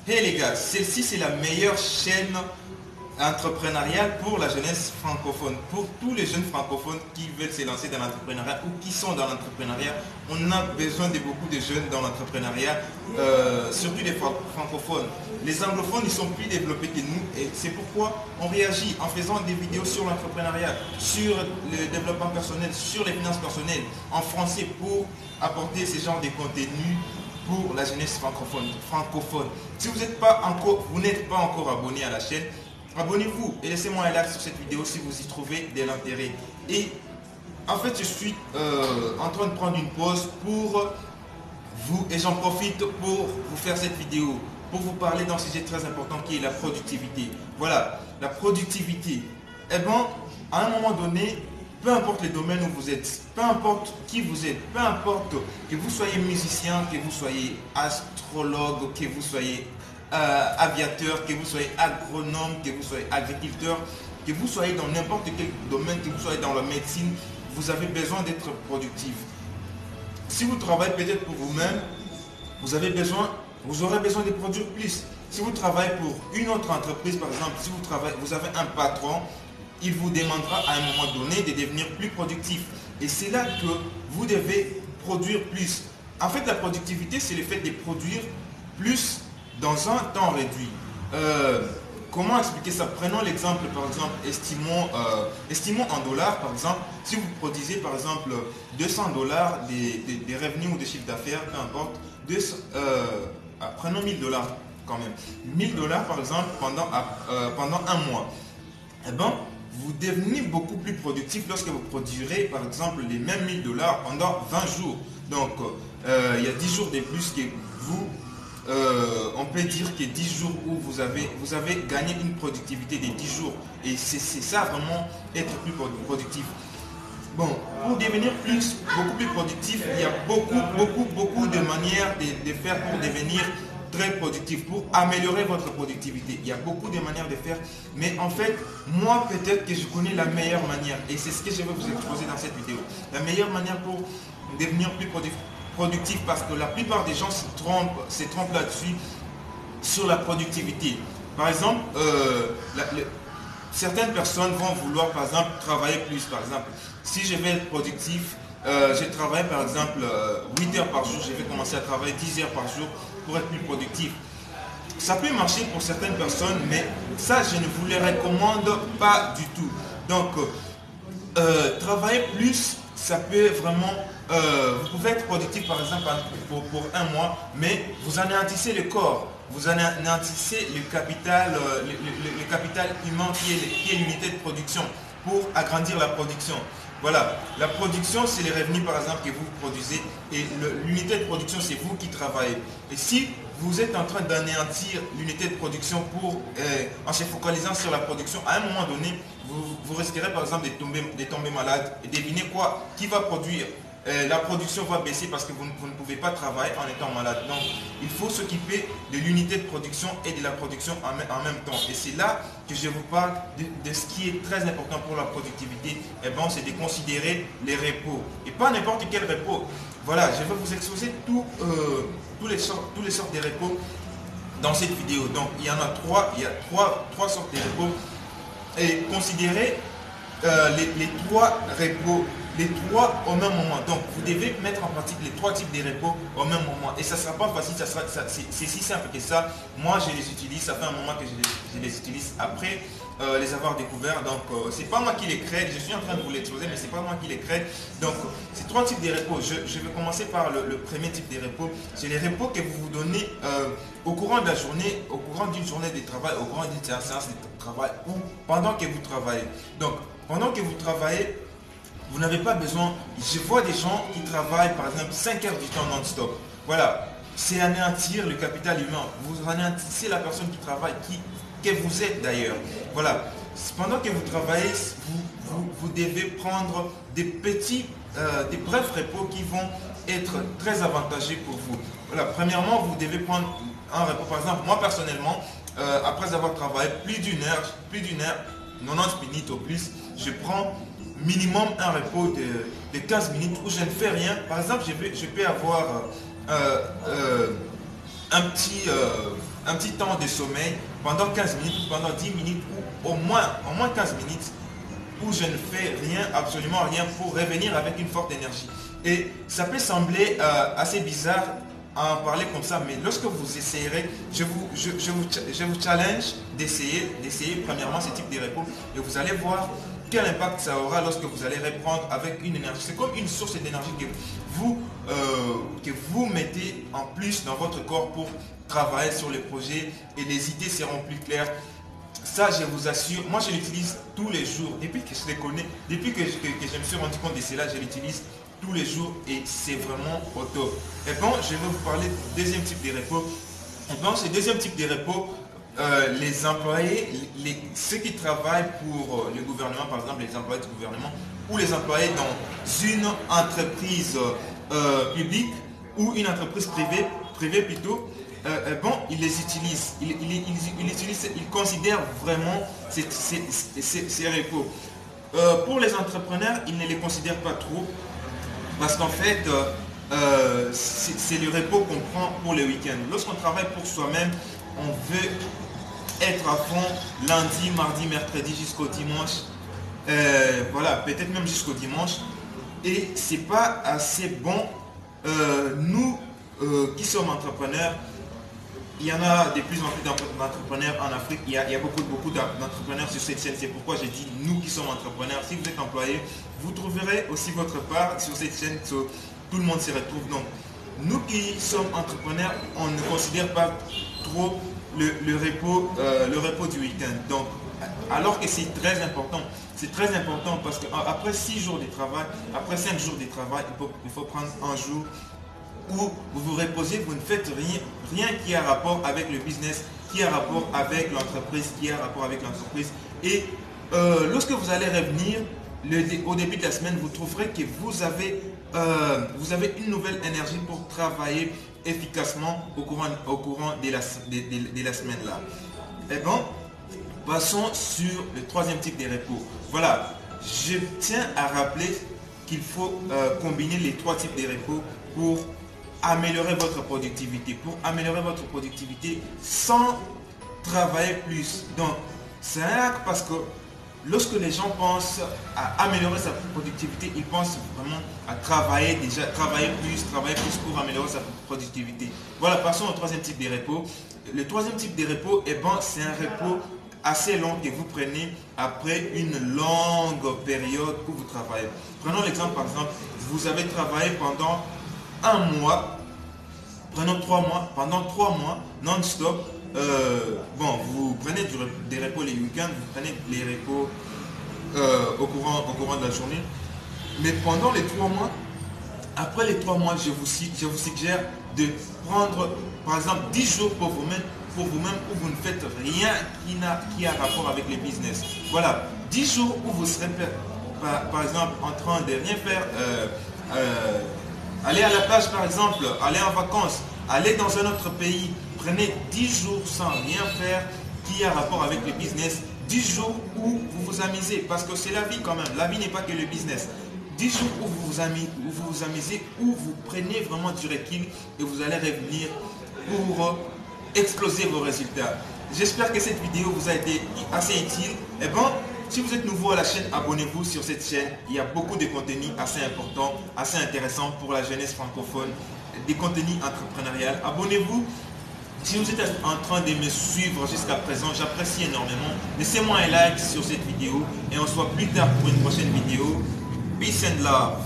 Hey les gars, celle-ci c'est la meilleure chaîne entrepreneuriale pour la jeunesse francophone. Pour tous les jeunes francophones qui veulent se lancer dans l'entrepreneuriat ou qui sont dans l'entrepreneuriat, on a besoin de beaucoup de jeunes dans l'entrepreneuriat, surtout les francophones. Les anglophones, ils sont plus développés que nous et c'est pourquoi on réagit en faisant des vidéos sur l'entrepreneuriat, sur le développement personnel, sur les finances personnelles en français pour apporter ce genre de contenu pour la jeunesse francophone. Si vous n'êtes pas encore abonné à la chaîne, abonnez-vous et laissez-moi un like sur cette vidéo si vous y trouvez de l'intérêt. Et en fait, je suis en train de prendre une pause pour vous et j'en profite pour vous faire cette vidéo, pour vous parler d'un sujet très important qui est la productivité. Voilà, la productivité. Eh bien, à un moment donné, peu importe le domaine où vous êtes, peu importe qui vous êtes, peu importe que vous soyez musicien, que vous soyez astrologue, que vous soyez aviateur, que vous soyez agronome, que vous soyez agriculteur, que vous soyez dans n'importe quel domaine, que vous soyez dans la médecine, vous avez besoin d'être productif. Si vous travaillez peut-être pour vous-même, vous aurez besoin de produire plus. Si vous travaillez pour une autre entreprise, par exemple, si vous avez un patron, il vous demandera à un moment donné de devenir plus productif. Et c'est là que vous devez produire plus. En fait, la productivité, c'est le fait de produire plus dans un temps réduit. Comment expliquer ça? Prenons l'exemple, par exemple, estimons en dollars, par exemple, si vous produisez, par exemple, 200 dollars des revenus ou des chiffres d'affaires, peu importe, prenons 1000 dollars quand même. 1000 dollars, par exemple, pendant un mois. Eh ben, vous devenez beaucoup plus productif lorsque vous produirez par exemple les mêmes 1000 dollars pendant 20 jours. Donc il y a 10 jours de plus que vous, on peut dire que 10 jours où vous avez gagné une productivité de 10 jours. Et c'est ça vraiment être plus productif. Bon, pour devenir beaucoup plus productif, il y a beaucoup de manières de faire pour devenir très productif, pour améliorer votre productivité. Il y a beaucoup de manières de faire, mais en fait, moi peut-être que je connais la meilleure manière et c'est ce que je vais vous exposer dans cette vidéo. La meilleure manière pour devenir plus productif, parce que la plupart des gens se trompent là-dessus, sur la productivité. Par exemple, certaines personnes vont vouloir par exemple travailler plus. Par exemple, si je vais être productif, je travaille par exemple 8 heures par jour, je vais commencer à travailler 10 heures par jour pour être plus productif. Ça peut marcher pour certaines personnes, mais ça je ne vous le recommande pas du tout. Donc travailler plus, ça peut vraiment vous pouvez être productif par exemple pour un mois, mais vous anéantissez le corps, vous anéantissez le capital humain qui est l'unité de production pour agrandir la production. Voilà, la production c'est les revenus par exemple que vous produisez et l'unité de production c'est vous qui travaillez. Et si vous êtes en train d'anéantir l'unité de production en se focalisant sur la production, à un moment donné, vous risquerez par exemple de tomber malade. Et devinez quoi? Qui va produire? La production va baisser parce que vous ne pouvez pas travailler en étant malade. Donc, il faut s'occuper de l'unité de production et de la production en même temps. Et c'est là que je vous parle de ce qui est très important pour la productivité. Et bon, c'est de considérer les repos. Et pas n'importe quel repos. Voilà, je vais vous exposer tous les sortes de repos dans cette vidéo. Donc, il y en a il y a trois sortes de repos. Et considérez les trois repos, les trois au même moment. Donc, vous devez mettre en pratique les trois types de repos au même moment. Et ça ne sera pas facile, c'est si simple que ça. Moi, je les utilise, ça fait un moment que je les utilise après les avoir découverts. Donc, c'est pas moi qui les crée, je suis en train de vous l'exposer, mais c'est pas moi qui les crée. Donc, ces trois types de repos, je vais commencer par le premier type de repos. C'est les repos que vous vous donnez au courant de la journée, au courant d'une journée de travail, au courant d'une séance de travail ou pendant que vous travaillez. Donc, pendant que vous travaillez, vous n'avez pas besoin, je vois des gens qui travaillent par exemple 5 heures du temps non-stop. Voilà, c'est anéantir le capital humain. Vous anéantissez la personne qui travaille, que vous êtes d'ailleurs. Voilà, pendant que vous travaillez, vous devez prendre des brefs repos qui vont être très avantageux pour vous. Voilà, premièrement, vous devez prendre un repos. Par exemple, moi personnellement, après avoir travaillé plus d'une heure, 90 minutes au plus, je prends minimum un repos de 15 minutes où je ne fais rien. Par exemple, je peux avoir un petit un petit temps de sommeil pendant 15 minutes, pendant 10 minutes ou au moins 15 minutes où je ne fais rien, absolument rien pour revenir avec une forte énergie. Et ça peut sembler assez bizarre à en parler comme ça, mais lorsque vous essayerez, je vous challenge d'essayer premièrement ce type de repos et vous allez voir quel impact ça aura lorsque vous allez reprendre avec une énergie. C'est comme une source d'énergie que vous mettez en plus dans votre corps pour travailler sur les projets et les idées seront plus claires. Ça, je vous assure, moi je l'utilise tous les jours. Depuis que je les connais, depuis que je me suis rendu compte de cela, je l'utilise tous les jours et c'est vraiment au top. Et bon, je vais vous parler du deuxième type de repos. Et bon, ce deuxième type de repos, les employés, ceux qui travaillent pour le gouvernement, par exemple les employés du gouvernement, ou les employés dans une entreprise publique ou une entreprise privée plutôt, bon, ils les utilisent, ils considèrent vraiment ces repos. Pour les entrepreneurs, ils ne les considèrent pas trop parce qu'en fait, c'est le repos qu'on prend pour le week-end. Lorsqu'on travaille pour soi-même, on veut être à fond lundi, mardi, mercredi jusqu'au dimanche. Voilà, peut-être même jusqu'au dimanche. Et c'est pas assez bon. Nous qui sommes entrepreneurs, il y en a de plus en plus d'entrepreneurs en Afrique. Il y a beaucoup d'entrepreneurs sur cette chaîne. C'est pourquoi j'ai dit nous qui sommes entrepreneurs. Si vous êtes employé, vous trouverez aussi votre part sur cette chaîne. Tout le monde se retrouve. Donc, nous qui sommes entrepreneurs, on ne considère pas trop le repos du week-end. Donc, alors que c'est très important. C'est très important parce qu'après 6 jours de travail, après 5 jours de travail, il faut prendre un jour où vous vous reposez, vous ne faites rien qui a rapport avec le business, qui a rapport avec l'entreprise, Et lorsque vous allez revenir au début de la semaine, vous trouverez que vous avez une nouvelle énergie pour travailler efficacement au courant de la semaine là. Et bon, passons sur le troisième type de repos. Voilà, je tiens à rappeler qu'il faut combiner les 3 types de repos pour améliorer votre productivité. Pour améliorer votre productivité sans travailler plus. Donc, c'est un parce que lorsque les gens pensent à améliorer sa productivité, ils pensent vraiment à travailler plus pour améliorer sa productivité. Voilà, passons au troisième type de repos. Le troisième type de repos, c'est un repos assez long que vous prenez après une longue période où vous travaillez. Prenons l'exemple, par exemple, vous avez travaillé pendant un mois, prenons 3 mois, pendant 3 mois, non-stop. Bon, vous prenez des repos les week-ends, vous prenez les repos au courant de la journée. Mais pendant les 3 mois, après les 3 mois, je vous suggère de prendre, par exemple, 10 jours pour vous-même où vous ne faites rien qui a rapport avec le business. Voilà, 10 jours où vous serez, par exemple, en train de rien faire, aller à la plage par exemple, aller en vacances, aller dans un autre pays, prenez 10 jours sans rien faire qui a rapport avec le business, 10 jours où vous vous amusez, parce que c'est la vie quand même, la vie n'est pas que le business. 10 jours où vous vous amusez, où vous prenez vraiment du recul et vous allez revenir pour exploser vos résultats. J'espère que cette vidéo vous a été assez utile. Et bon, si vous êtes nouveau à la chaîne, abonnez-vous sur cette chaîne. Il y a beaucoup de contenus assez importants, assez intéressants pour la jeunesse francophone, des contenus entrepreneuriaux. Abonnez-vous. Si vous êtes en train de me suivre jusqu'à présent, j'apprécie énormément. Laissez-moi un like sur cette vidéo et on se voit plus tard pour une prochaine vidéo. Peace and love.